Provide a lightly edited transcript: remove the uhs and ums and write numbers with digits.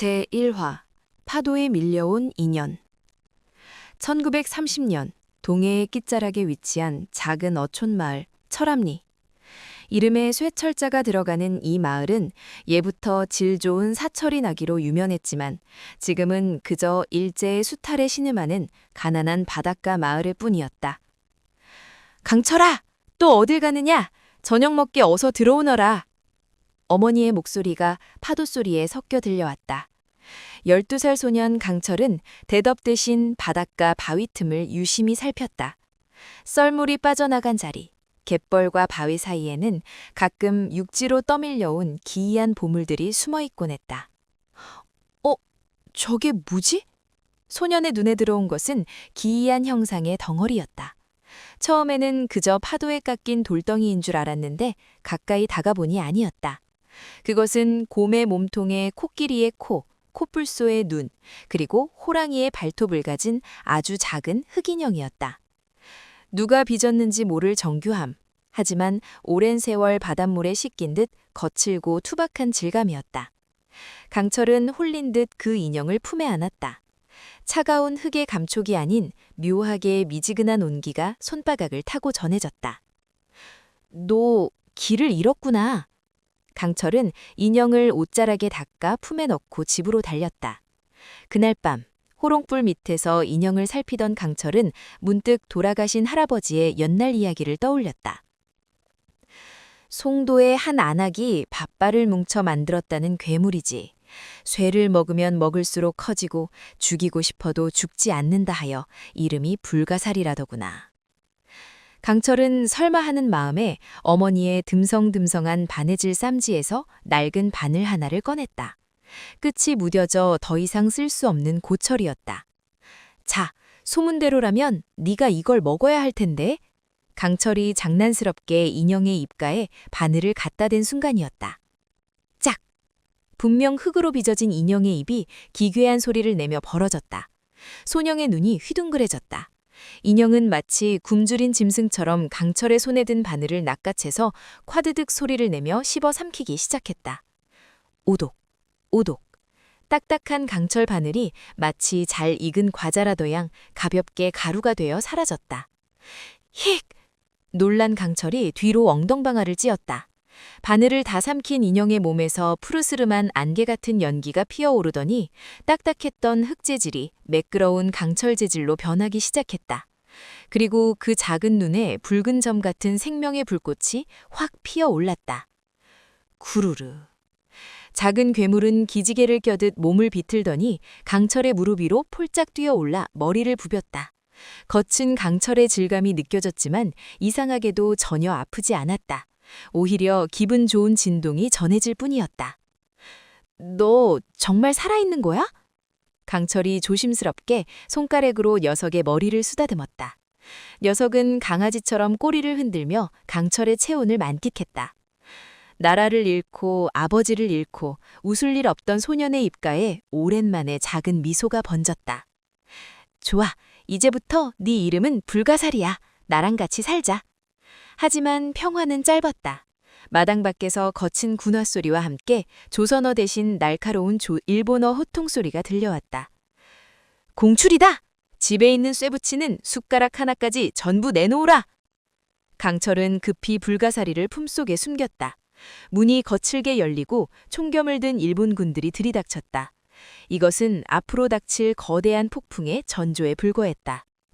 제1화 파도에 밀려온 인연. 1930년 동해의 끝자락에 위치한 작은 어촌 마을 철암리. 이름에 쇠철자가 들어가는 이 마을은 예부터 질 좋은 사철이 나기로 유명했지만 지금은 그저 일제의 수탈에 신음하는 가난한 바닷가 마을일 뿐이었다. 강철아! 또 어딜 가느냐? 저녁 먹게 어서 들어오너라. 어머니의 목소리가 파도 소리에 섞여 들려왔다. 12살 소년 강철은 대답 대신 바닷가 바위 틈을 유심히 살폈다. 썰물이 빠져나간 자리, 갯벌과 바위 사이에는 가끔 육지로 떠밀려온 기이한 보물들이 숨어있곤 했다. 저게 뭐지? 소년의 눈에 들어온 것은 기이한 형상의 덩어리였다. 처음에는 그저 파도에 깎인 돌덩이인 줄 알았는데 가까이 다가보니 아니었다. 그것은 곰의 몸통에 코끼리의 코, 코뿔소의 눈, 그리고 호랑이의 발톱을 가진 아주 작은 흑인형이었다. 누가 빚었는지 모를 정교함, 하지만 오랜 세월 바닷물에 씻긴 듯 거칠고 투박한 질감이었다. 강철은 홀린 듯 그 인형을 품에 안았다. 차가운 흙의 감촉이 아닌 묘하게 미지근한 온기가 손바닥을 타고 전해졌다. 너 길을 잃었구나. 강철은 인형을 옷자락에 닦아 품에 넣고 집으로 달렸다. 그날 밤 호롱불 밑에서 인형을 살피던 강철은 문득 돌아가신 할아버지의 옛날 이야기를 떠올렸다. 송도의 한 안악이 밭발을 뭉쳐 만들었다는 괴물이지. 쇠를 먹으면 먹을수록 커지고 죽이고 싶어도 죽지 않는다 하여 이름이 불가사리라더구나. 강철은 설마 하는 마음에 어머니의 듬성듬성한 바느질 쌈지에서 낡은 바늘 하나를 꺼냈다. 끝이 무뎌져 더 이상 쓸 수 없는 고철이었다. 자, 소문대로라면 네가 이걸 먹어야 할 텐데. 강철이 장난스럽게 인형의 입가에 바늘을 갖다 댄 순간이었다. 짝! 분명 흙으로 빚어진 인형의 입이 기괴한 소리를 내며 벌어졌다. 소년의 눈이 휘둥그레졌다. 인형은 마치 굶주린 짐승처럼 강철의 손에 든 바늘을 낚아채서 콰드득 소리를 내며 씹어 삼키기 시작했다. 오독, 오독. 딱딱한 강철 바늘이 마치 잘 익은 과자라도양 가볍게 가루가 되어 사라졌다. 힉! 놀란 강철이 뒤로 엉덩방아를 찧었다. 바늘을 다 삼킨 인형의 몸에서 푸르스름한 안개 같은 연기가 피어오르더니 딱딱했던 흙재질이 매끄러운 강철 재질로 변하기 시작했다. 그리고 그 작은 눈에 붉은 점 같은 생명의 불꽃이 확 피어올랐다. 구르르. 작은 괴물은 기지개를 껴듯 몸을 비틀더니 강철의 무릎 위로 폴짝 뛰어올라 머리를 부볐다. 거친 강철의 질감이 느껴졌지만 이상하게도 전혀 아프지 않았다. 오히려 기분 좋은 진동이 전해질 뿐이었다. 너 정말 살아있는 거야? 강철이 조심스럽게 손가락으로 녀석의 머리를 쓰다듬었다. 녀석은 강아지처럼 꼬리를 흔들며 강철의 체온을 만끽했다. 나라를 잃고 아버지를 잃고 웃을 일 없던 소년의 입가에 오랜만에 작은 미소가 번졌다. 좋아, 이제부터 네 이름은 불가사리야. 나랑 같이 살자. 하지만 평화는 짧았다. 마당 밖에서 거친 군화 소리와 함께 조선어 대신 날카로운 일본어 호통 소리가 들려왔다. 공출이다! 집에 있는 쇠붙이는 숟가락 하나까지 전부 내놓으라! 강철은 급히 불가사리를 품속에 숨겼다. 문이 거칠게 열리고 총겸을 든 일본 군들이 들이닥쳤다. 이것은 앞으로 닥칠 거대한 폭풍의 전조에 불과했다.